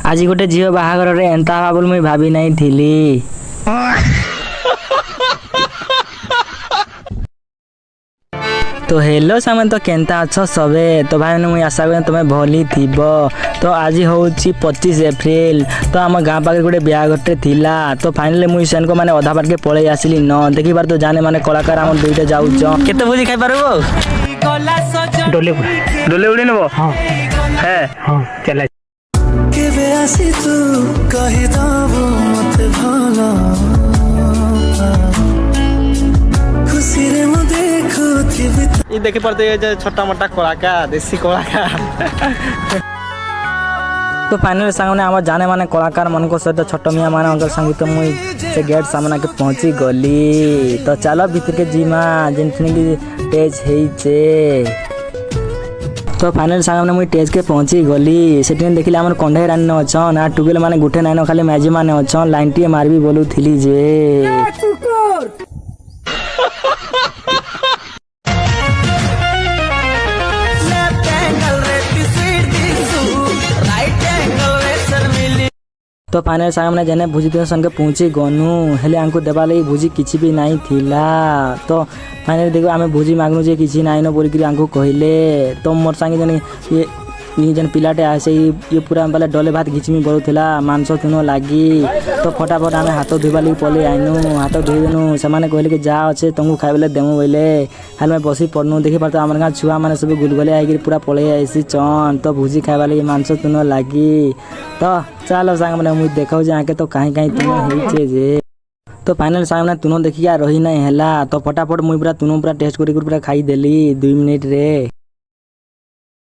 आज गोटे झील बाहागर एंता हवा बोली मुई भाभी नहीं थिली। तो हेलो सामान तो केंता अच्छो सबे। तो भाई मुझे आशा करें तुम्हें भली थीब। तो आज हूँ 25 एप्रिल। तो आम गाँ पाखे गोटे ब्याहटे थिला। तो फाइनाली मुझे सेन को माने अधा बाटे पलि आसली न देखी बार तो जाने माने कलाकार आम दुईटा जाऊच केते भोजी खाई पारबो डोले डोले उड़ी नबो। हां है हां चला केबे आसी तू कहि दबो मते भला खुशी रे मो देखो थी ये देखि पड़ते ये छोटा मोटा कलाकार देसी कलाकार। तो फाइनल सामने आम जाने माने कलाकार मन को सहित छोट मिया माने अंकल संगीत मुई से गेट सामने के पहुंची गली। तो चलो भीतर के जीमा जेन की टेज हेइचे। तो फाइनल सामने मुई टेज के पहुंची गली। सेठी देखिले हमर कंढे रानी न अछन आ टुगेल माने गुठे नाइन खाली मैजी माने अछन लाइन टी मारबी बोलू थिली जे तो फाइनल सामने जने भुजी दिन संगे पहुंची गनु हेले आंकु देबा लई भुजी किछि भी नहीं थिला। तो फाइनल देखो आमे भुजी मागनु जे किछि नाही न बोली कि आंकु कहिले। तो मोर संगे जने ये जन पिलाटे आसे ये पूरा वाला डले भात घिचमी बरुथिला मांस तुनो लागी। तो फटाफट आमे हाथ धोबा लई पले आइनु हाथ धोई देनु समाने कहले कि जा अच्छे तुमको खाइबले देमु बोले हाल में बसी पड़नु देखि पार तो हमर गां छुआ माने सब गुलगुले आइ पूरा पले आइसी चन। तो भुजी खाइबा लई मांस तुनो लागी। तो चलो सांग माने मुई देखाउ जे आके तो काहे काहे तुनो हेइचे जे। तो फाइनल सामने तुनो देखिया रही नहीं हैला। तो फटाफट मुई पूरा तुनो पूरा टेस्ट करी पूरा खाई देली 2 मिनट रे।